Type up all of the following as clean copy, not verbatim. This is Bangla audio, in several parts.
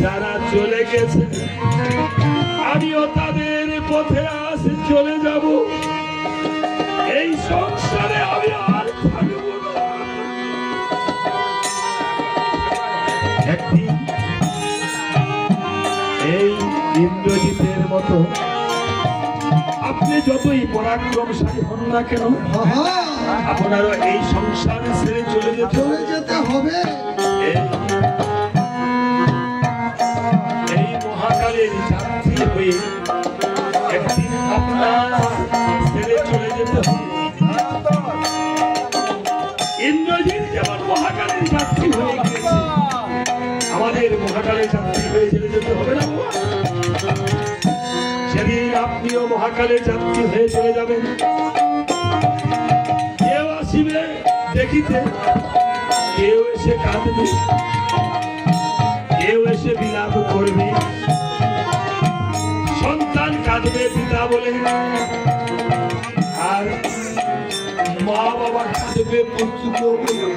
যারা চলে গেছে আমিও তাদের পথে আজ চলে যাব। এই সংসারে আমি আর থাকব না। একদিন এই ইন্দ্রজিতের মতো আপনি যতই পরাক্রমশালী হন না কেন আপনারও এই সংসার ছেড়ে চলে যেতে হবে। এই মহাকালের যাত্রী হয়ে একদিন আপনার ছেড়ে চলে যেতে হবে। ইন্দ্রজিৎ যেমন মহাকালের যাত্রী হয়ে গেছে আমাদের মহাকালের যাত্রী হয়ে চলে যেতে হবে না। সেদিন আপনিও মহাকালের যাত্রী হয়ে চলে যাবেন। কেউ আসিবে দেখিতে, কেউ এসে কাঁদবে, কেউ এসে বিলাপ করবে। সন্তান কাঁদবে পিতা বলে, আর মা বাবা কাঁদবে পুত্র বলে।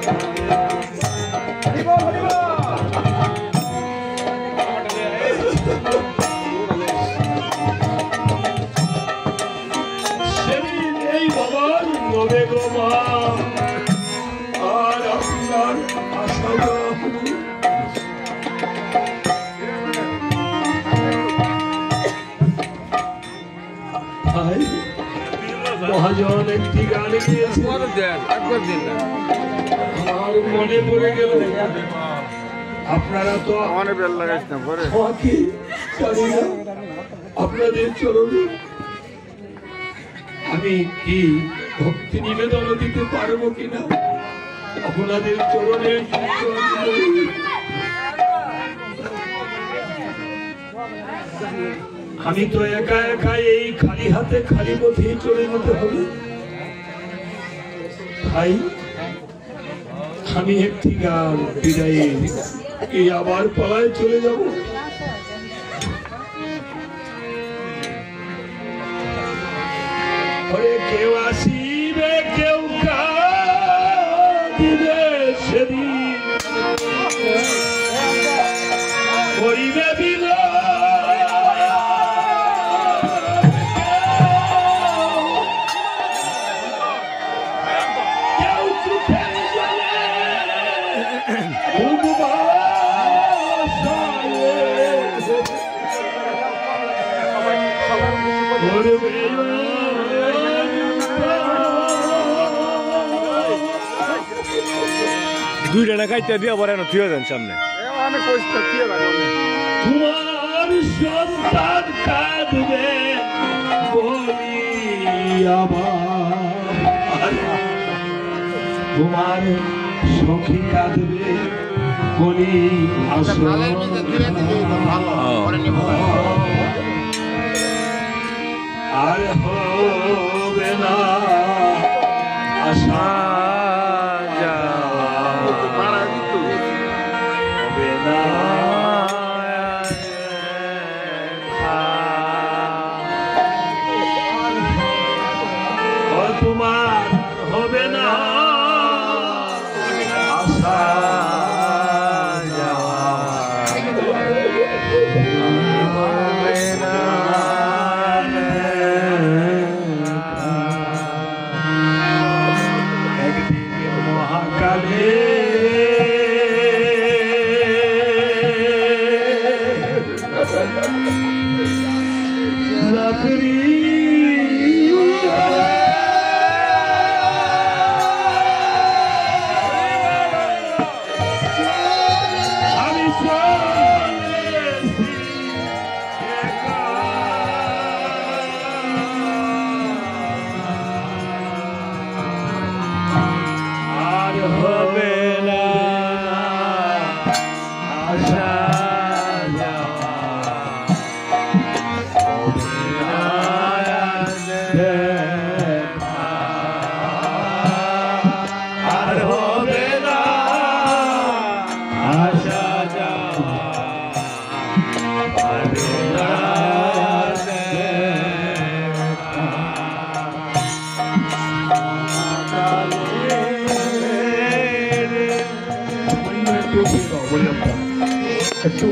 সেদিন এই বাবার নবে গো মা, আর আপনার আশা মহাজন একটি গান গিয়েছে, আমার মনে পড়ে গেল। আপনারা তো আমাকে জানি না, আপনাদের চরণে আমি কি ভক্তি নিবেদন দিতে পারবো কিনা আপনাদের চরণে। আমি তো একা একা এই খালি হাতে খালি পথে চলে যেতে হবে। ভাই আমি একটি গান বিদায়ে এই আবার পালায় চলে যাব। কেউ আসিবে কেউ কাঁদিবে, সেদিন করিবে বিলয়। দুইটা না খাইতে দিয়ে পরে থিয়ে দেন সামনে। তোমার সন্তান কাঁদবে বলি আবার, তোমার সখী কাঁদবে বলি আর হবে না আশা তোমার হবে না আশা একদিন মহাকালে লাকড়ি একটু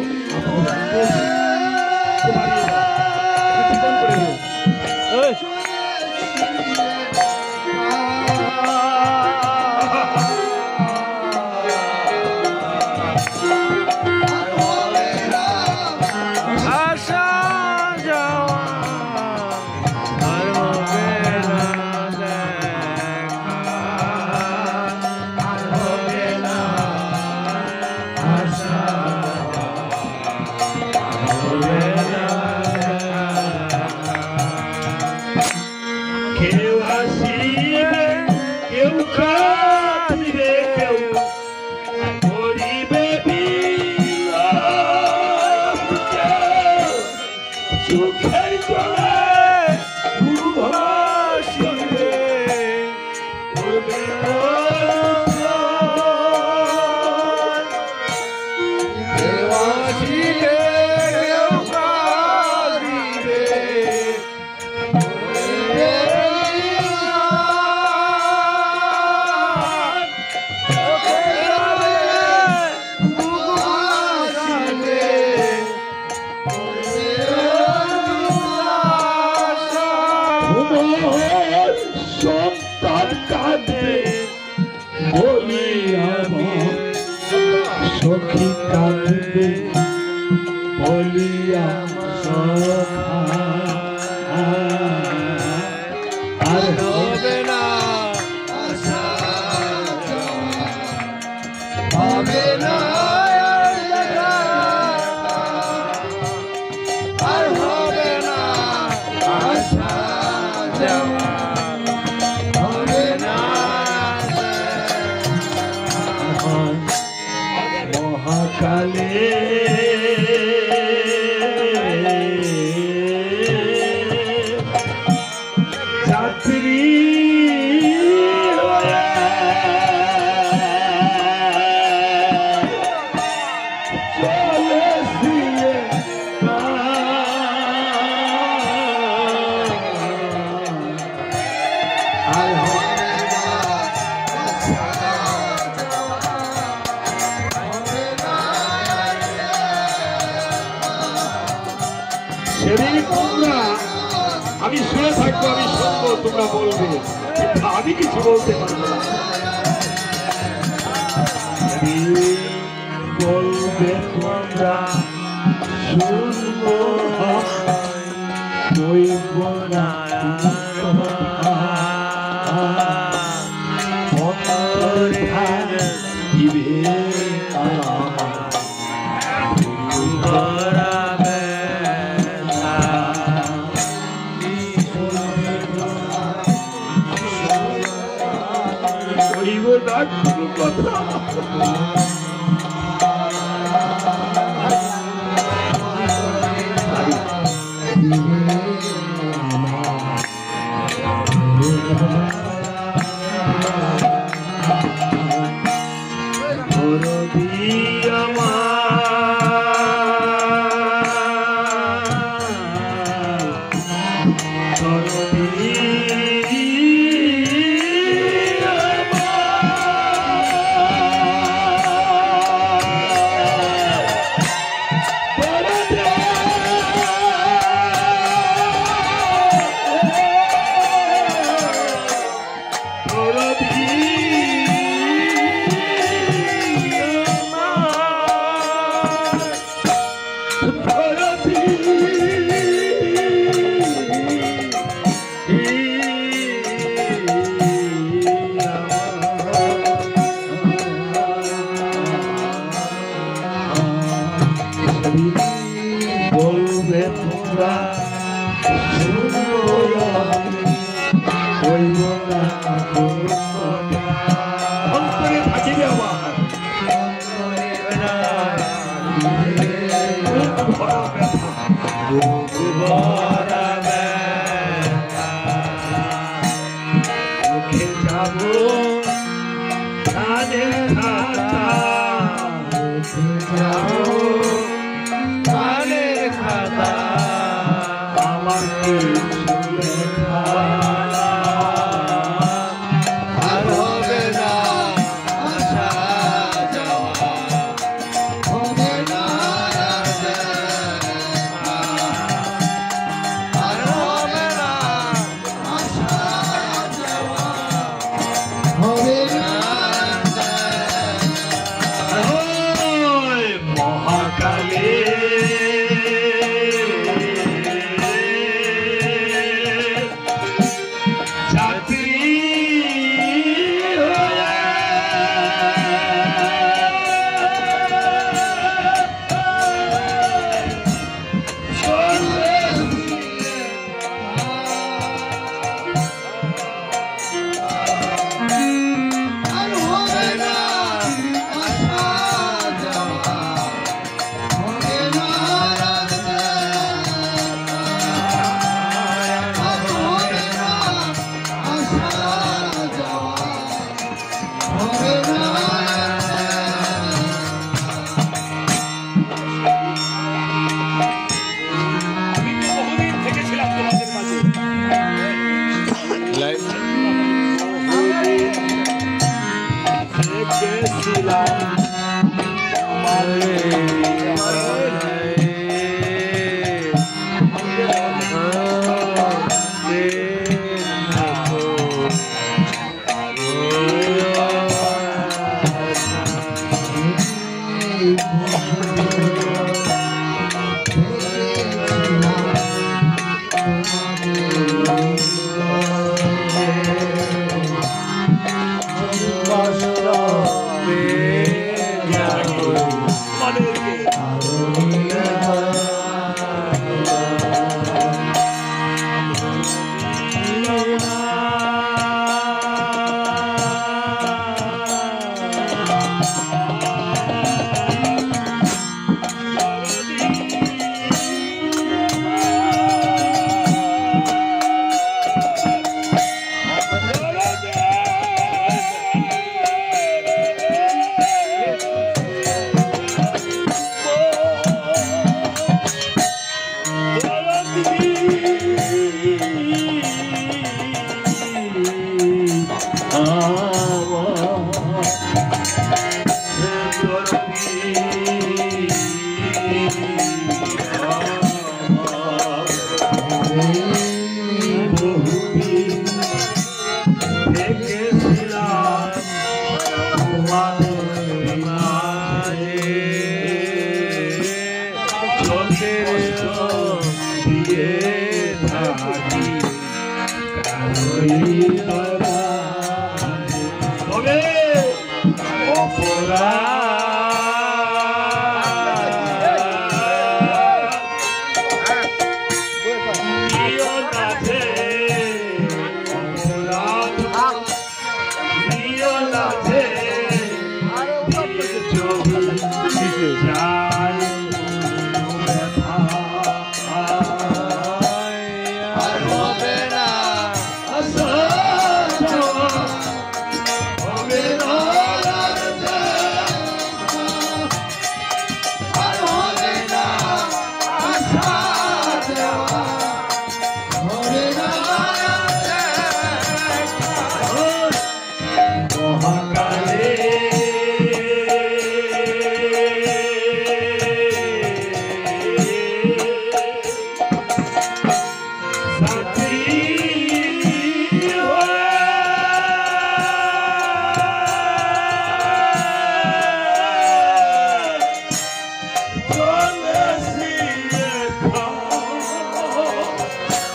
আমি শুনে থাকবো, আমি শুনবো, তোমরা বলবে, আমি কিছু বলতে পারবো না। বলবে তোমরা শুনবো, বইব না দিবে কথা বলবে তোমরা অন্তরে থাকিবে আমার মুখে যাব কানে খাতা আমার কিছু লেখা আর হবে না আসা যাওয়া হবে না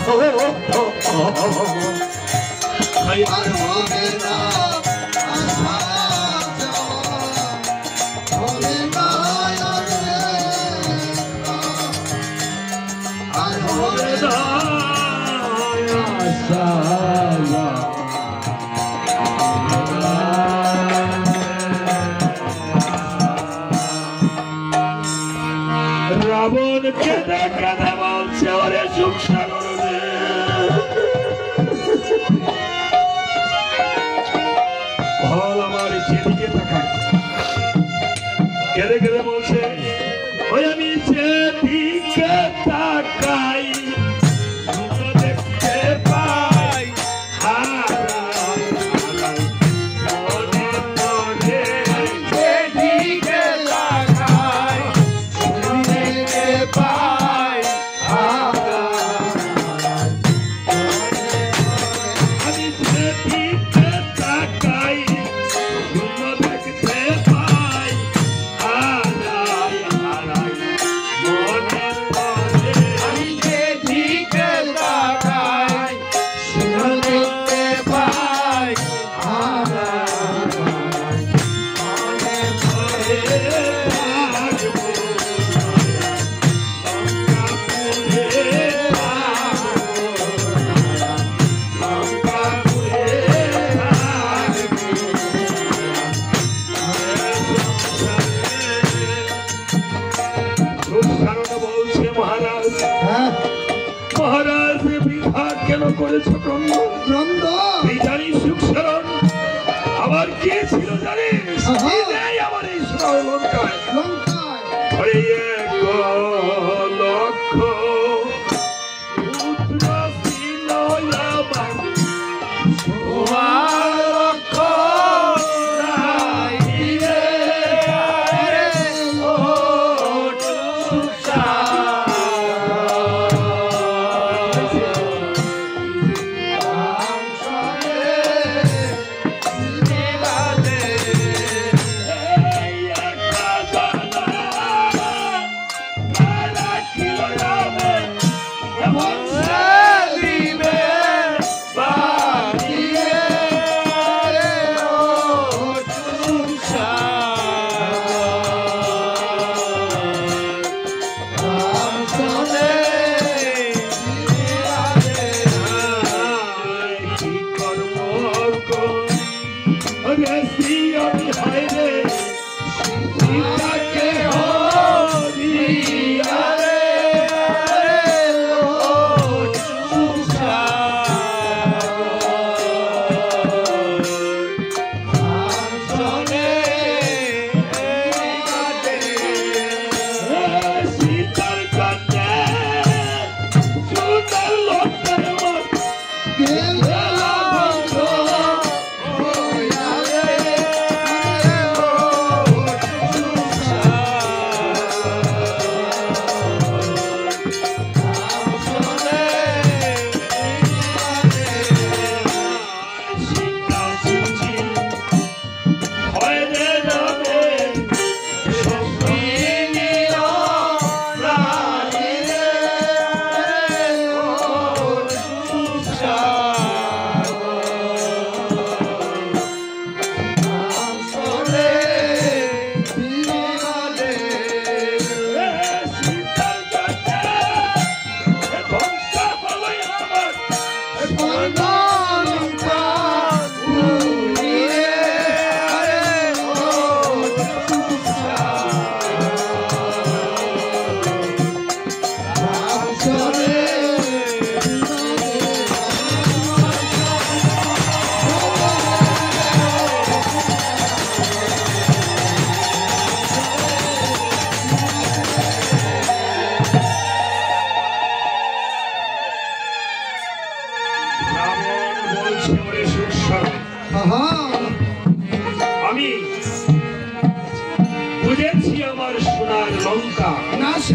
তবে রাবণ কেঁদে কেঁদে বলছে ওরে সুখ সাগরে ফল আমার যেদিকে তাকায় কেঁদে কেঁদে বলছে ওই আমি যেদিকে তাকাই দেখতে পাই আবার কে ছিল জানিস আমার এই লঙ্কায় লক্ষ পুত্র ছিল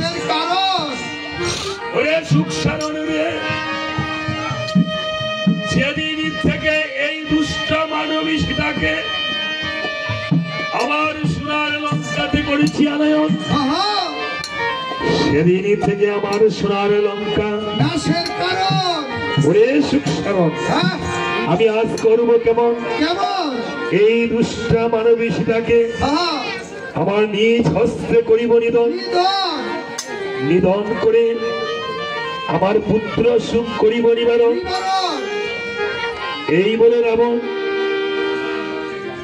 নাশের কারণ ওরে সুখ সারণ রে, যেদিন থেকে এই দুষ্ট মানবী সীতাকে আমার সোনার লঙ্কাতে করেছি আনয়ন, আহা সেদিন থেকে আমার সোনার লঙ্কা নাশের কারণ ওরে সুখ সারণ হ্যাঁ আমি আজ করবো কেমন কেমন এই দুষ্ট মানবী সীতাকে আহা আমার নিজ হস্তে করিব নিধন, নিধন নিধন করে আমার পুত্র সুখ করিব নিবারণ। নিবারণ এই বলে রাবণ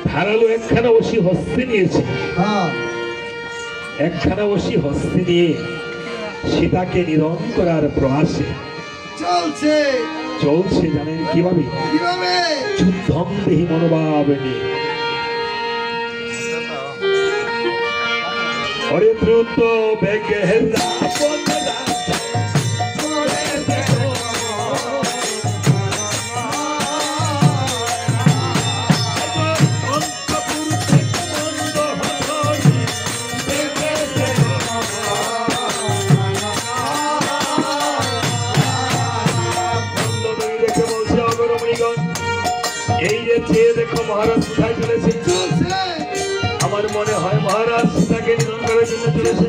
ধারালো একখানা অসি হস্তে নিয়েছে, হ্যাঁ একখানা অসি হস্তে নিয়ে সীতাকে নিধন করার প্রয়াসে চলছে চলছে। জানেন কিভাবে? কিভাবে যুদ্ধম দেহি মনোভাব নিয়ে। অরে দ্রুত বেগে এই যে চেয়ে দেখো মহারাজ কোথায় চলেছে। চলছে আমার মনে হয় মহারাজ সীতাকে নিধন করার জন্য চলেছে।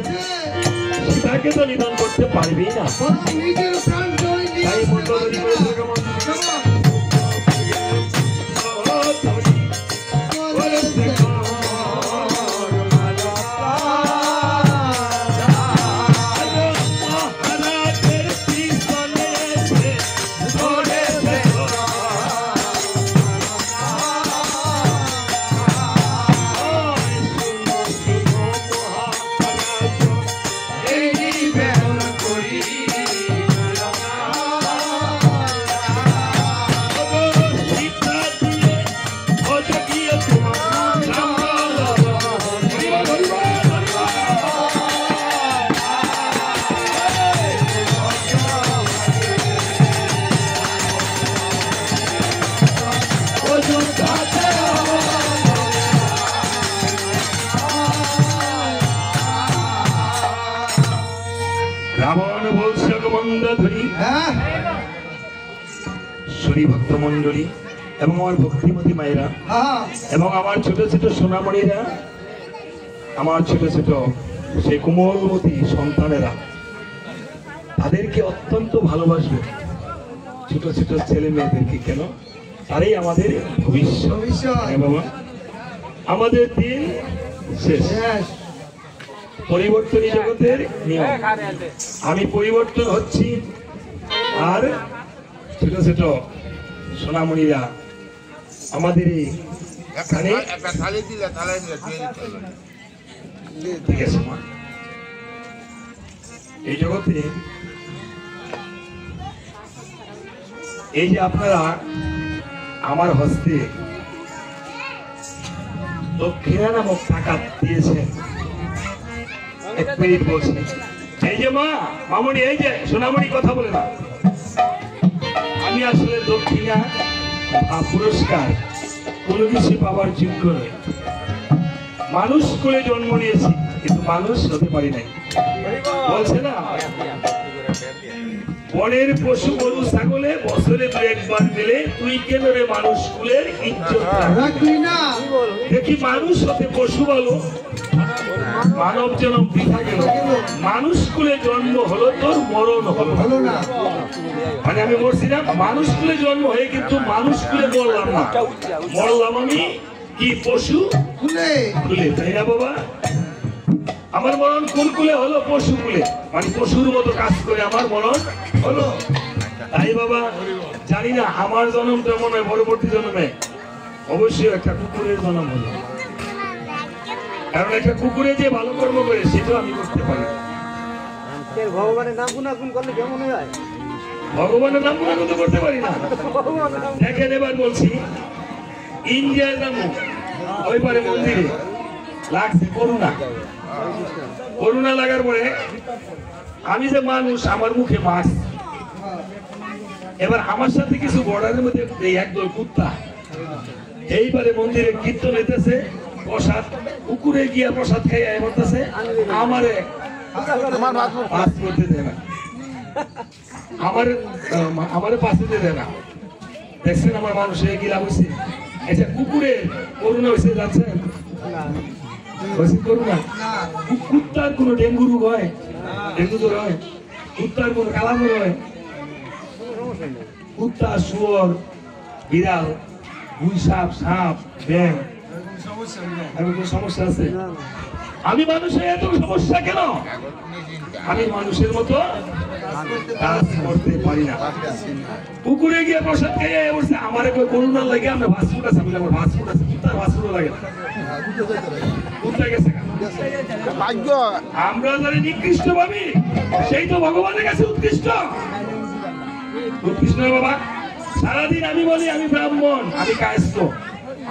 সীতাকে তো নিধন করতে পারবেই না, বরং নিজের প্রাণ জয় নিয়ে তাই মন্ডলী করেছে কেমন? কেমন করেছে মহারাজের পিছনে এসে ধরেছে রাবণ বলছে মন্দাধরী হ্যাঁ শ্রী ভক্ত মন্ডলী এবং আমার ভক্তিমতী মায়েরা হ্যাঁ এবং আমার ছোট ছোট সোনামণিরা, আমার ছোট ছোট সেই কোমলমতী সন্তানেরা, তাদেরকে অত্যন্ত ভালোবাসবে। ছোট ছোট ছেলে মেয়েদেরকে, কেন? তারাই আমাদের ভবিষ্যৎ। ভবিষ্যৎ। হ্যাঁ বাবা, আমাদের দিন শেষ, শেষ পরিবর্তনই জগতের নিয়ম। আমি পরিবর্তন হচ্ছি, আর ছোট ছোট সোনামণিরা আমাদের এখানে ঠিক আছে মা। এই জগতে এই যে আপনারা আমার হস্তে দক্ষিণা নামক টাকা দিয়েছেন, এক মিনিট বলছি। এই যে মা, মামনি, এই যে সোনামণি কথা বলে না, আমি আসলে দক্ষিণা বা পুরস্কার কোনো কিছু পাওয়ার যোগ্য নয়। মানুষ করে জন্ম নিয়েছি, কিন্তু মানুষ হতে পারি নাই। বলছে না, বনের পশু গরু ছাগলে বছরে দু একবার মিলে তুই কেন রে মানুষ কুলের ইজ্জত রাখবি না দেখি মানুষ হতে পশু বলো, মানব জন্ম বৃথা গেল। মানুষ কুলে জন্ম হলো, তোর মরণ হলো। হলো না মানে আমি বলছি না, মানুষ কুলে জন্ম হয়ে কিন্তু মানুষ কুলে মরলাম না, মরলাম আমি কি পশু খুলে কুলে, তাই না বাবা? আমার মরণ কোন কুলে হলো? পশু কুলে, মানে পশুর মতো কাজ করে আমার মরণ হলো। তাই বাবা, জানি না আমার জন্মটা মনে হয় পরবর্তী জন্মে অবশ্যই একটা কুকুরের জন্ম হলো, কারণ একটা কুকুরে যে ভালো কর্ম করে সেটাও আমি করতে পারি। ভগবানের নাম গুণাগুণ করলে কেমন হয়? ভগবানের নাম গুণাগুণ তো করতে পারি না। দেখেন এবার বলছি, ইন্ডিয়ার নাম ওই পারে মন্দিরে লাগছে করুণা। করুণা লাগার পরে আমি যে মানুষ, আমার মুখে মাছ, এবার আমার সাথে কিছু বর্ডারের মধ্যে এই একদল কুত্তা এইবারে মন্দিরে কীর্তন হইতেছে, প্রসাদ কুকুরে গিয়া প্রসাদ খাইয়া বলতেছে আমারে পাস করতে দেয় না, আমার পাস দিতে দেয় না। দেখছেন আমার মানুষের কি লাভ হয়েছে? আচ্ছা কুকুরে করোনা হয়েছে যাচ্ছেন করোনা, কুত্তার কোনো ডেঙ্গু রোগ হয়? ডেঙ্গু জ্বর হয়? কুত্তার কোনো কালামর হয়? কুত্তা, শুয়োর, বিড়াল, গুই সাপ, সাপ, ব্যাং, এমন কোনো সমস্যা আছে? আমি মানুষের এত সমস্যা কেন? আমি মানুষের মতো কাজ করতে পারি না। পুকুরে গিয়ে প্রসাদ খেয়ে বলছে আমার করোনা লাগে, আমরা ভাসফুট আছে, আমার ভাসফুট আছে, কুত্তার ভাসফুট লাগে না। কুত্তা গেছে ভাগ্য, আমরা যারা নিকৃষ্ট ভাবি সেই তো ভগবানের কাছে উৎকৃষ্ট। উৎকৃষ্ট বাবা, সারাদিন আমি বলি আমি ব্রাহ্মণ, আমি কায়স্থ,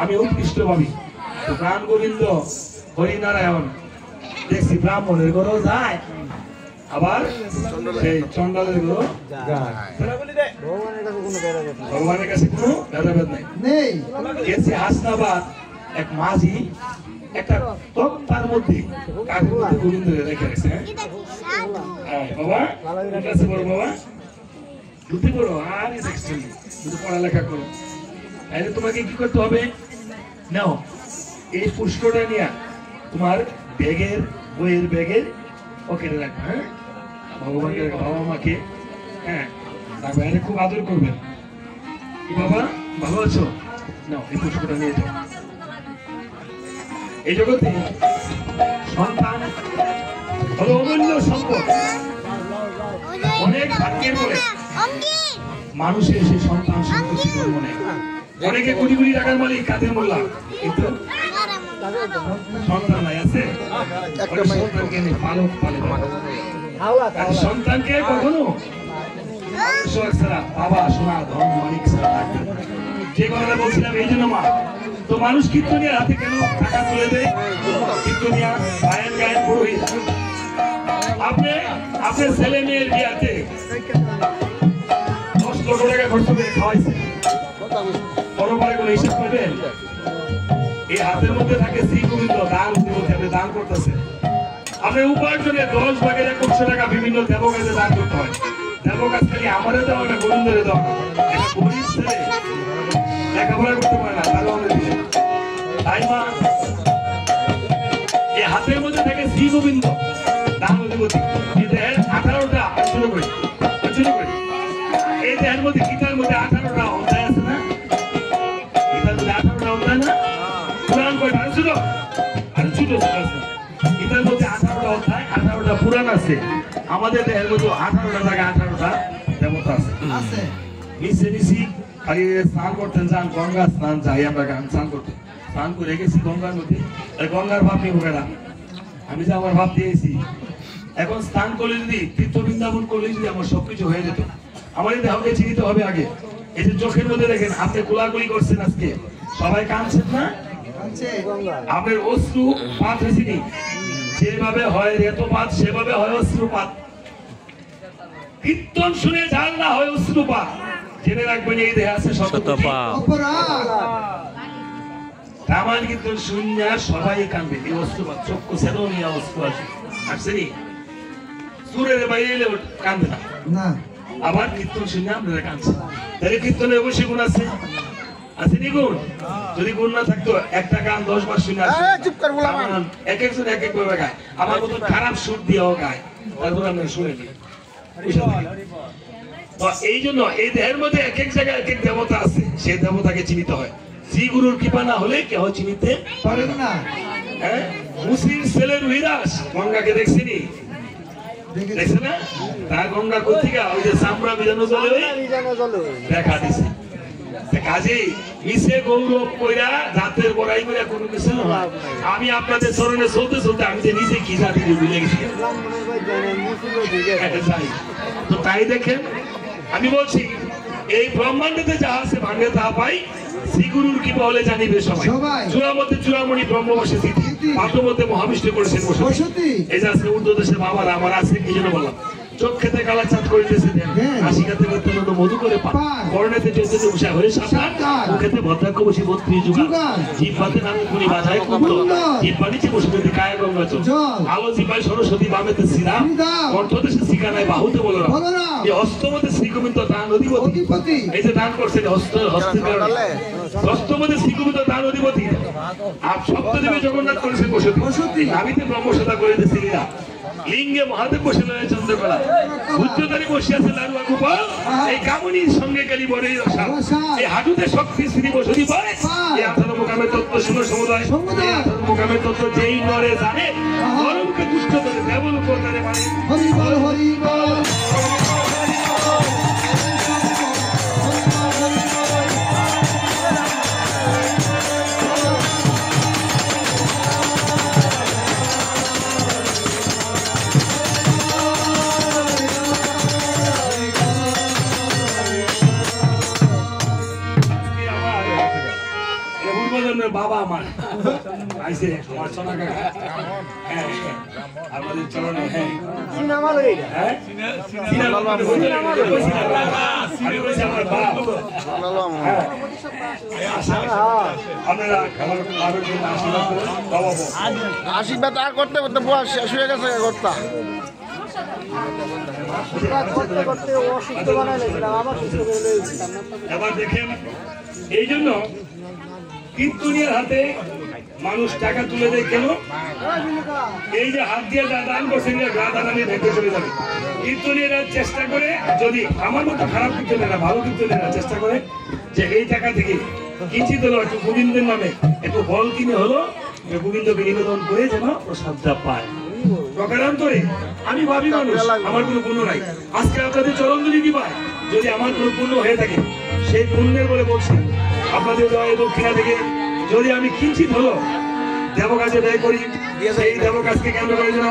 আমি উৎকৃষ্ট ভাবি। প্রাণ গোবিন্দ হরিনারায়ণ দেখছি ব্রাহ্মণের ঘরেও যায়, আবার সেই চন্ডালের ঘরেও যায়। ভগবানের কাছে কোনো ভেদাভেদ নেই। গেছে হাসনাবাদ, এক মাঝি একটা তক্তার মধ্যে কাঠের মধ্যে গোবিন্দ রেখে গেছে। হ্যাঁ বাবা, ঠিক আছে বড় বাবা, বুদ্ধি করো আর দেখছেন শুধু পড়ালেখা করো। তাহলে তোমাকে কি করতে হবে? নাও এই পুষ্পটা নিয়ে তোমার ব্যাগের, বইয়ের ব্যাগের পকেটে রাখবে। হ্যাঁ, ভগবানকে, বাবা মাকে, হ্যাঁ, তার বাইরে খুব আদর করবেন। কি বাবা ভালো আছো? নাও এই পুষ্পটা নিয়ে যাও। এই জগতে সন্তান হলো অমূল্য সম্পদ। অনেক ভাগ্যের বলে মানুষের সেই সন্তান সম্পত্তি জন্ম নেয়। অনেকে কোটি কোটি টাকার মালিক, কাদের মোল্লা, কিন্তু সন্তান নাই আছে। সন্তানকে নিয়ে পালক পালে, সন্তানকে কখনো বাবা সোনা ধন মালিক ছাড়া থাকবে। যে কথাটা বলছিলাম এই জন্য মা তো মানুষ কীর্তনিয়ার হাতে কেন টাকা তুলে দেয়? কীর্তনিয়া গায়েন গায়েন পুরোহিত, আপনি আপনার ছেলে মেয়ের বিয়াতে 10 লক্ষ টাকা খরচ করে খাওয়াইছে, পরপরে কোনো হিসাব করবেন? এই হাতের মধ্যে থাকে শ্রী গোবিন্দ, দান মধ্যে আপনি দান করতেছেন। আপনার উপার্জনে 10 ভাগের 100 টাকা বিভিন্ন দেবকাজে দান করতে হয়। দেবকাজ খালি আমারে দেওয়া না, গোবিন্দরে দেওয়া। একটা গরিব ছেলে লেখাপড়া করতে পারে না, তারও আমরা দিই। তাই মা এই হাতের মধ্যে থাকে শ্রী গোবিন্দ, দান অধিপতি। এই দেহের 18টা শুরু করি, এই দেহের মধ্যে গীতার মধ্যে 18টা অধ্যায় আছে না? গীতার মধ্যে 18টা অধ্যায় না? পুরাণ কয়টা? আর ছোট আছে। গীতার মধ্যে 18টা অধ্যায়, 18টা পুরাণ আছে। আমাদের দেহের মধ্যে 18টা জায়গায় 18টা দেবতা আছে। মিশে মিশি খালি স্নান করতেন, যান গঙ্গা স্নান যাই, আমরা গান স্নান করতে স্নান করে গেছি গঙ্গার মধ্যে। গঙ্গার ভাব নিয়ে হবে না, আমি যে আমার ভাব দিয়েছি। এখন স্নান করলে যদি, তীর্থ বৃন্দাবন করলে যদি আমার সবকিছু হয়ে যেত। আমাদের দেহকে চিনিতে হবে আগে। এই যে চোখের মধ্যে দেখেন আপনি কোলাকুলি করছেন, আজকে সবাই কাঁদছেন না? আপনার অশ্রু পাত হয়েছিনি? যেভাবে হয় রেতপাত সেভাবে হয় অশ্রুপাত। কীর্তন শুনে যার না হয় অশ্রুপাত, জেনে রাখবেন এই দেহে আছে শতপাপ। রামায়ণ কীর্তন শুনিয়া সবাই কাঁদবে, এই অশ্রুপাত। চক্ষু ছেদ নিয়ে অশ্রু আসেনি, সুরের বাইরে এলে কাঁদবে না। আবার কীর্তন শুনে আপনারা কাঁদছেন, তাহলে কীর্তনে অবশ্যই গুণ আছে, আসেনি গুণ? যদি গুণ না থাকতো একটা গান 10 বার শুনে এক একজন এক এক ভাবে গায়। আমার মতো খারাপ সুর দিয়েও গায়, তারপর আমরা শুনে নিই। এই জন্য এই দেহের মধ্যে এক এক জায়গায় এক এক দেবতা আছে, সেই দেবতাকে চিনিতে হয়। শ্রী গুরুর কৃপা না হলে কেউ চিনিতে পারেন না। হ্যাঁ, মুসলিম ছেলের রুহিদাস গঙ্গাকে দেখছিনি? দেখছে না? তার গঙ্গা কোথেকে? ওই যে চামড়া ভিজানো জলে দেখা দিছে। কাজেই মিশে গৌরব কইরা জাতের বড়াই করে কোনো কিছু না। আমি আপনাদের চরণে চলতে চলতে আমি যে নিজে কি জাতি ভুলে গেছি। তো তাই দেখেন, আমি বলছি এই ব্রহ্মাণ্ডতে যা আছে ভাঙে তা পাই, শ্রী গুরুর কৃপা হলে জানিবে সবাই। চূড়ামধ্যে চূড়ামণি ব্রহ্ম বসেছি, পাত্র মধ্যে মহাবিষ্ণু করেছেন বসতি। এই যে আজকে উর্দু দেশের বাবারা আমার আছে, এই জন্য বললাম চোখ খেতে কালা চাঁদ করিতেছে দেন হ্যাঁ। নাসিকাতে মতো মধু করে পান পান। করণেতে চলতেছে উষা হয়ে সাঁতার সাঁতার। মুখেতে ভদ্রাক্ষ বসি 32 যুগাল যুগাল। জিহ্বাতে নামে পুরি বাজায় কুন্দর কুন্দর। জিহ্বা নিচে বসে যদি কায়া গঙ্গা চল জল। আলো জিহ্বায় সরস্বতী বামেতে শ্রীরাম শ্রীরাম। কণ্ঠদেশে শিকানায় বাহুতে বলরাম বলরাম। এই হস্তমতে শ্রীগোবিন্দ দান অধিপতি অধিপতি। এই যে দান করছেন হস্তের কারণে হস্তমতে শ্রীগোবিন্দ দান অধিপতি আর সপ্তদেবী জগন্নাথ করেছেন বসতি নাভিতে ব্রহ্মসদা করিতে শ্রীরাম লিঙ্গে মহাদেব বসে রয়েছে চন্দ্রকলা উচ্চতারে বসে আছে লাড়ুয়া গোপাল এই কামনির সঙ্গে কালী বড়ই রসা এই হাঁটুতে শক্তি শ্রী বসতি পায় এই 18 মোকামের তত্ত্ব শুনো সমুদায় এই 18 মোকামের তত্ত্ব যেই নরে জানে গরমকে দুষ্ট করে দেবল কোতারে মানে হরি বল হরি বল বাবা আমার আইসে আমার সোনা কাকা হ্যাঁ আমাদের চরণে হ্যাঁ হ্যাঁ সিনেমা আমি বলছি আমার বাপ হ্যাঁ আপনারা আমার বাবার জন্য আশীর্বাদ করুন বাবা আশীর্বাদ আর করতে করতে বয়স শেষ হয়ে গেছে কর্তা এবার দেখেন এই জন্য কীর্তনিয়ার হাতে মানুষ টাকা তুলে দেয় কেন এই যে হাত দিয়ে দান করছেন দাদানি ভেঙে চলে যাবে কীর্তনিয়ারা চেষ্টা করে যদি আমার মতো খারাপ কীর্তনেরা ভালো কীর্তনেরা চেষ্টা করে যে এই টাকা থেকে কিঞ্চিত হলো একটু গোবিন্দের নামে একটু ফল কিনে হলো গোবিন্দকে নিবেদন করে যেন প্রসাদটা পায় প্রকারান্তরে আমি ভাবি মানুষ আমার কোনো পুণ্য নাই আজকে আপনাদের চরণধুলি কি পায় যদি আমার কোনো পুণ্য হয়ে থাকে সেই পুণ্যের বলে বলছি আপনাদের জয় দক্ষিণা থেকে যদি আমি কিঞ্চিত হলো দেবকাজে ব্যয় করি সেই দেবকাজকে কেন্দ্র করে যেন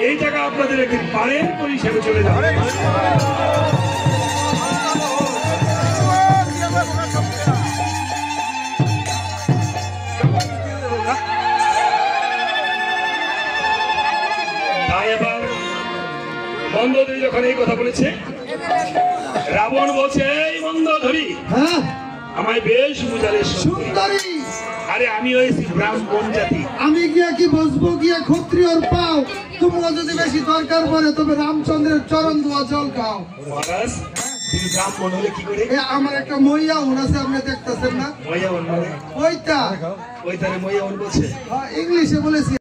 এই টাকা আপনাদের একটি পারের হিসেবে চলে যাবে তাই এবার মন্দোদরী যখন এই কথা বলেছে রাবণ বলছে এই মন্দোদরী হ্যাঁ আমায় বেশ বুঝালে সুন্দরী আরে আমি হয়েছি ব্রাহ্মণ জাতি আমি গিয়া কি বসবো গিয়া ক্ষত্রিয়র পাও তোমরা যদি বেশি দরকার পড়ে তবে রামচন্দ্রের চরণ ধোয়া জল খাও মহারাজ তুমি ব্রাহ্মণ হলে কি করে এ আমার একটা মইয়া উন আছে আপনি দেখতেছেন না ময়াবন মানে ওইটা ওই তারে ময়াবন বলছে ইংলিশে বলেছি